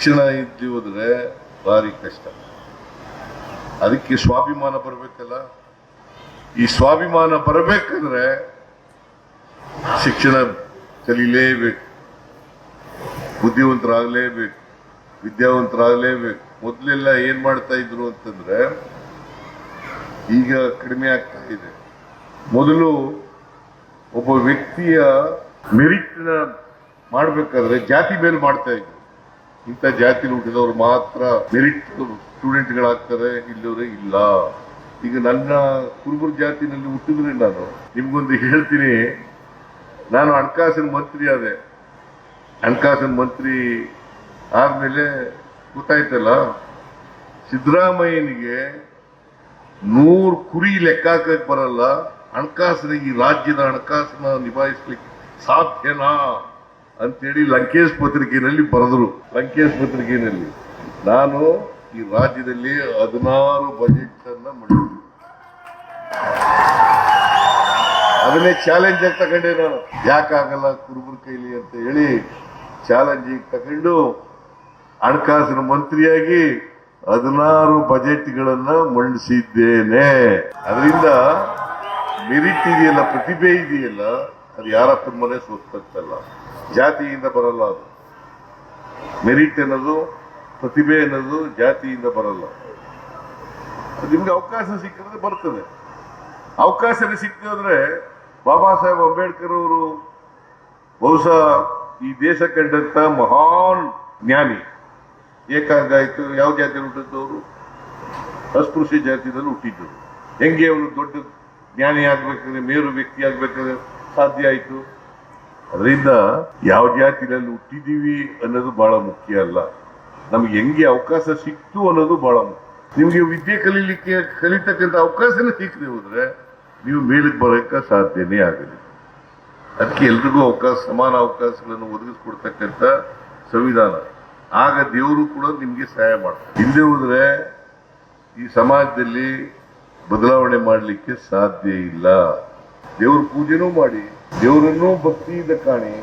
ಶಿಕ್ಷಣ ಇದ್ದು ಹೋದ್ರೆ ಭಾರಿ ಕಷ್ಟ. ಅದಕ್ಕೆ ಸ್ವಾಭಿಮಾನ ಬರಬೇಕಲ್ಲ. ಈ ಸ್ವಾಭಿಮಾನ ಬರಬೇಕಂದ್ರೆ ಶಿಕ್ಷಣ ಕಲೀಲೇಬೇಕು, ಬುದ್ಧಿವಂತರಾಗಲೇಬೇಕು, ವಿದ್ಯಾವಂತರಾಗಲೇಬೇಕು. ಮೊದಲೆಲ್ಲ ಏನ್ ಮಾಡ್ತಾ ಇದ್ರು ಅಂತಂದ್ರೆ, ಈಗ ಕಡಿಮೆ ಆಗ್ತಾ ಇದೆ. ಮೊದಲು ಒಬ್ಬ ವ್ಯಕ್ತಿಯ ಮೆರಿಟ್ ಮಾಡ್ಬೇಕಾದ್ರೆ ಜಾತಿ ಮೇಲೆ ಮಾಡ್ತಾ ಇದ್ರು. ಇಂಥ ಜಾತಿ ಹುಟ್ಟಿದವರು ಮಾತ್ರ ಮೆರಿಟ್ ಸ್ಟೂಡೆಂಟ್ಗಳಾಗ್ತಾರೆ, ಇಲ್ಲವರೇ ಇಲ್ಲ. ಈಗ ನನ್ನ ಕುರುಬರ ಜಾತಿನಲ್ಲಿ ಹುಟ್ಟಿದ್ರೆ ನಾನು ನಿಮ್ಗೊಂದು ಹೇಳ್ತೀನಿ. ನಾನು ಹಣಕಾಸಿನ ಮಂತ್ರಿ ಆದೆ. ಹಣಕಾಸಿನ ಮಂತ್ರಿ ಆದ್ಮೇಲೆ ಗೊತ್ತಾಯ್ತಲ್ಲ, ಸಿದ್ದರಾಮಯ್ಯನಿಗೆ 100 ಕುರಿ ಲೆಕ್ಕ ಹಾಕಕ್ ಬರಲ್ಲ. ಹಣಕಾಸಿನ ಈ ರಾಜ್ಯದ ಹಣಕಾಸನ್ನ ನಿಭಾಯಿಸ್ಲಿಕ್ಕೆ ಸಾಧ್ಯನಾ ಅಂತೇಳಿ ಲಂಕೇಶ್ ಪತ್ರಿಕೆಯಲ್ಲಿ ಬರೆದ್ರು. ಲಂಕೇಶ್ ಪತ್ರಿಕೆಯಲ್ಲಿ ನಾನು ಈ ರಾಜ್ಯದಲ್ಲಿ 16 ಬಜೆಟ್ ಅನ್ನ ಮಾಡಿದ್ದೆ. ಅದನ್ನೇ ಚಾಲೆಂಜ್ ಆಗಿ ತಗೊಂಡೆ ನಾನು. ಯಾಕಾಗಲ್ಲ ಕುರುಬರ ಕೈಲಿ ಅಂತ ಹೇಳಿ ಚಾಲೆಂಜ್ ತಗೊಂಡು ಹಣಕಾಸಿನ ಮಂತ್ರಿಯಾಗಿ 16 ಬಜೆಟ್ಗಳನ್ನ ಮಂಡಿಸಿದ್ದೇನೆ. ಅದರಿಂದ ಮೆರಿಟ್ ಇದೆಯಲ್ಲ, ಪ್ರತಿಭೆ ಇದೆಯಲ್ಲ, ಅದು ಯಾರಪ್ಪನ ಮನೆ ಸೋತಲ್ಲ. ಜಾತಿಯಿಂದ ಬರಲ್ಲ. ಅದು ಮೆರಿಟ್ ಅನ್ನೋದು, ಪ್ರತಿಭೆ ಅನ್ನೋದು ಜಾತಿಯಿಂದ ಬರಲ್ಲ. ನಿಮ್ಗೆ ಅವಕಾಶ ಸಿಕ್ಕಿದ್ರೆ ಬರ್ತದೆ. ಅವಕಾಶ ಸಿಕ್ಕಿದ್ರೆ ಬಾಬಾ ಸಾಹೇಬ್ ಅಂಬೇಡ್ಕರ್ ಅವರು ಬಹುಶಃ ಈ ದೇಶ ಕಂಡಂತ ಮಹಾನ್ ಜ್ಞಾನಿ. ಏಕಾಂಗಾಯ್ತು ಯಾವ ಜಾತಿಯಲ್ಲಿ ಹುಟ್ಟಿದ್ದವರು? ಅಸ್ಪೃಶ್ಯ ಜಾತಿಯಲ್ಲಿ ಹುಟ್ಟಿದ್ದರು. ಹೆಂಗೆ ಅವನು ದೊಡ್ಡ ಜ್ಞಾನಿ ಆಗ್ಬೇಕಾದ್ರೆ, ಮೇರು ವ್ಯಕ್ತಿ ಆಗ್ಬೇಕಾದ್ರೆ ಸಾಧ್ಯ ಆಯ್ತು? ಅದರಿಂದ ಯಾವ ಜಾತಿನಲ್ಲಿ ಹುಟ್ಟಿದೀವಿ ಅನ್ನೋದು ಬಹಳ ಮುಖ್ಯ ಅಲ್ಲ, ನಮ್ಗೆ ಹೆಂಗೆ ಅವಕಾಶ ಸಿಕ್ತು ಅನ್ನೋದು ಬಹಳ ಮುಖ್ಯ. ನಿಮ್ಗೆ ವಿದ್ಯೆ ಕಲಿತಕ್ಕಂಥ ಅವಕಾಶನೇ ಸಿಕ್ಕದೆ ಹೋದ್ರೆ ನೀವು ಮೇಲಕ್ಕೆ ಬರೋಕ್ಕೆ ಸಾಧ್ಯನೇ ಆಗಲಿ. ಅದಕ್ಕೆ ಎಲ್ರಿಗೂ ಸಮಾನ ಅವಕಾಶಗಳನ್ನು ಒದಗಿಸ್ಕೊಡ್ತಕ್ಕಂಥ ಸಂವಿಧಾನ. ಆಗ ದೇವರು ಕೂಡ ನಿಮ್ಗೆ ಸಹಾಯ ಮಾಡ್ತಾರೆ. ಹಿಂದೆ ಹೋದ್ರೆ ಈ ಸಮಾಜದಲ್ಲಿ ಬದಲಾವಣೆ ಮಾಡಲಿಕ್ಕೆ ಸಾಧ್ಯ ಇಲ್ಲ. ದೇವ್ರ ಪೂಜೆನೂ ಮಾಡಿ, ದೇವರನ್ನೂ ಭಕ್ತಿಯಿಂದ ಕಾಣಿ,